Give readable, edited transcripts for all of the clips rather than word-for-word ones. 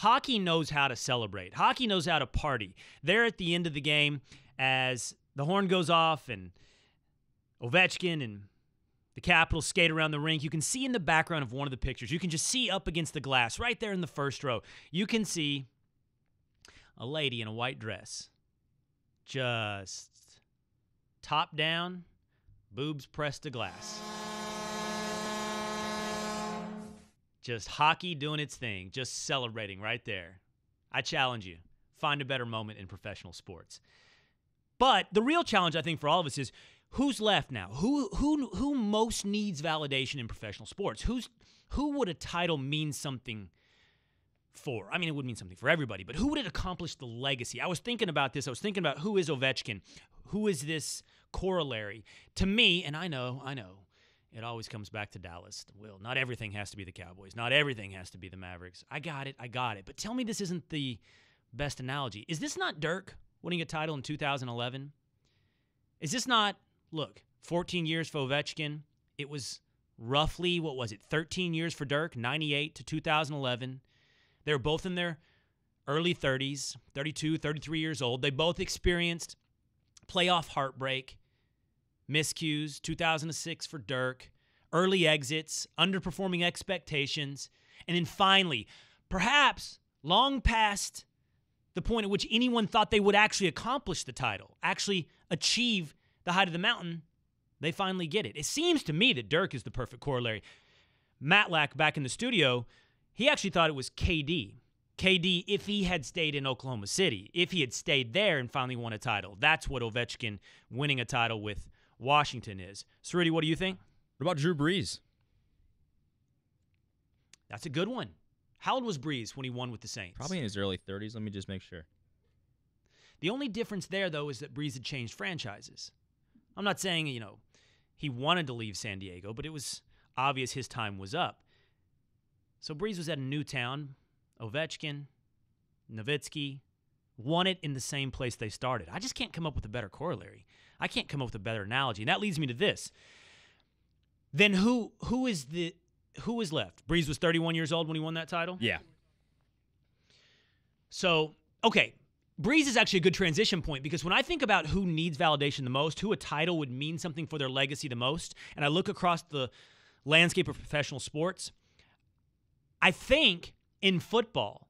Hockey knows how to celebrate. Hockey knows how to party. They're at the end of the game as the horn goes off and Ovechkin and the Capitals skate around the rink. You can see in the background of one of the pictures, you can just see up against the glass right there in the first row, you can see a lady in a white dress, just top down, boobs pressed to glass. Just hockey doing its thing, just celebrating right there. I challenge you, find a better moment in professional sports. But the real challenge, I think, for all of us is who's left now? Who most needs validation in professional sports? Who would a title mean something for? I mean, it would mean something for everybody, but who would it accomplish the legacy? I was thinking about this. I was thinking about who is Ovechkin? Who is this corollary? To me, and I know, it always comes back to Dallas. Will, not everything has to be the Cowboys. Not everything has to be the Mavericks. I got it. But tell me this isn't the best analogy. Is this not Dirk winning a title in 2011? Is this not, look, 14 years for Ovechkin. It was roughly, 13 years for Dirk, 98 to 2011. They were both in their early 30s, 32, 33 years old. They both experienced playoff heartbreak, miscues, 2006 for Dirk, early exits, underperforming expectations, and then finally, perhaps long past the point at which anyone thought they would actually accomplish the title, actually achieve the height of the mountain, they finally get it. It seems to me that Dirk is the perfect corollary. Matlack back in the studio, he actually thought it was KD. KD, if he had stayed in Oklahoma City, if he had stayed there and finally won a title. That's what Ovechkin winning a title with Washington is. Cerruti, what do you think? What about Drew Brees? That's a good one. How old was Brees when he won with the Saints? Probably in his early 30s. Let me just make sure. The only difference there, though, is that Brees had changed franchises. I'm not saying, he wanted to leave San Diego, but it was obvious his time was up. So Brees was at a new town. Ovechkin, Nowitzki, won it in the same place they started. I just can't come up with a better corollary. I can't come up with a better analogy. And that leads me to this. Then who is left? Brees was 31 years old when he won that title? Yeah. So, okay, Brees is actually a good transition point because when I think about who needs validation the most, who a title would mean something for their legacy the most, and I look across the landscape of professional sports, I think in football,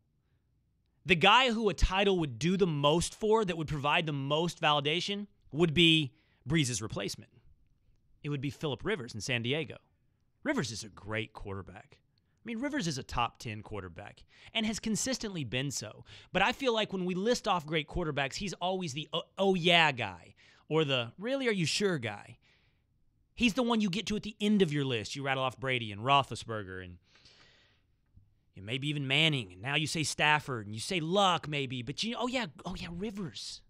the guy who a title would do the most for, that would provide the most validation, would be Brees' replacement. It would be Phillip Rivers in San Diego. Rivers is a great quarterback. I mean, Rivers is a top 10 quarterback and has consistently been so. But I feel like when we list off great quarterbacks, he's always the oh yeah guy or the really are you sure guy. He's the one you get to at the end of your list. You rattle off Brady and Roethlisberger and maybe even Manning. And now you say Stafford and you say Luck maybe. But oh yeah, Rivers.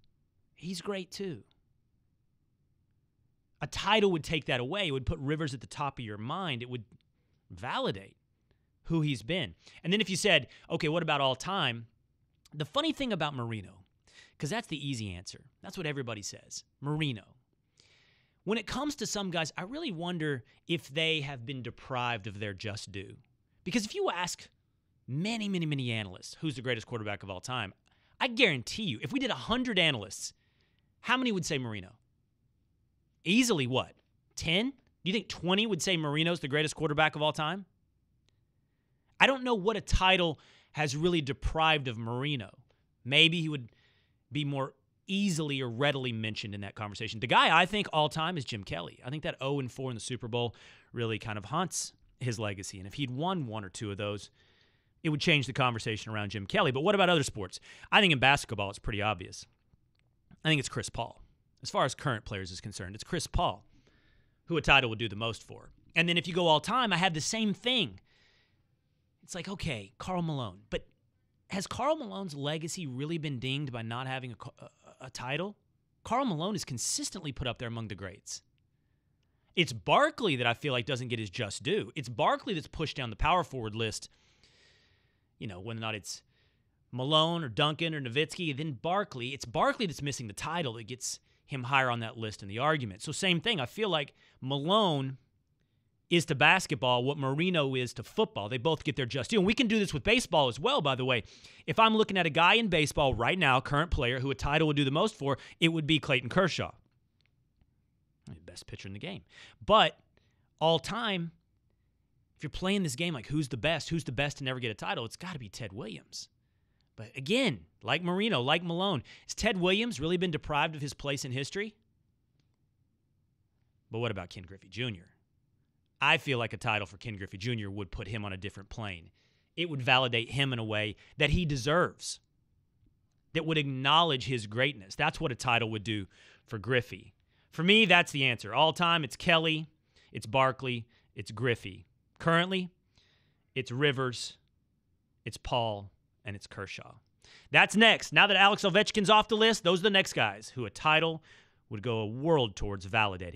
He's great too. A title would take that away. It would put Rivers at the top of your mind. It would validate who he's been. And then if you said, okay, what about all time? The funny thing about Marino, because that's the easy answer. That's what everybody says. Marino. When it comes to some guys, I really wonder if they have been deprived of their just due. Because if you ask many, many, many analysts who's the greatest quarterback of all time, I guarantee you, if we did 100 analysts, how many would say Marino? Easily what? 10? Do you think 20 would say Marino's the greatest quarterback of all time? I don't know what a title has really deprived of Marino. Maybe he would be more easily or readily mentioned in that conversation. The guy I think all time is Jim Kelly. I think that 0-4 in the Super Bowl really kind of haunts his legacy. And if he'd won one or two of those, it would change the conversation around Jim Kelly. But what about other sports? I think in basketball, it's pretty obvious. I think it's Chris Paul. As far as current players is concerned, it's Chris Paul who a title would do the most for. And then if you go all time, I have the same thing. It's like, okay, Karl Malone. But has Karl Malone's legacy really been dinged by not having a title? Karl Malone is consistently put up there among the greats. It's Barkley that I feel like doesn't get his just due. It's Barkley that's pushed down the power forward list. Whether or not it's Malone or Duncan or Nowitzki, then Barkley. It's Barkley that's missing the title that gets him higher on that list in the argument. So same thing. I feel like Malone is to basketball what Marino is to football. They both get their just due. And we can do this with baseball as well, by the way. If I'm looking at a guy in baseball right now, current player, who a title would do the most for, it would be Clayton Kershaw. Best pitcher in the game. But all time, if you're playing this game like who's the best to never get a title, it's got to be Ted Williams. But again, like Marino, like Malone, has Ted Williams really been deprived of his place in history? But what about Ken Griffey Jr.? I feel like a title for Ken Griffey Jr. would put him on a different plane. It would validate him in a way that he deserves, that would acknowledge his greatness. That's what a title would do for Griffey. For me, that's the answer. All time, it's Kelly, it's Barkley, it's Griffey. Currently, it's Rivers, it's Paul, and it's Kershaw. That's next. Now that Alex Ovechkin's off the list, those are the next guys who a title would go a world towards validating.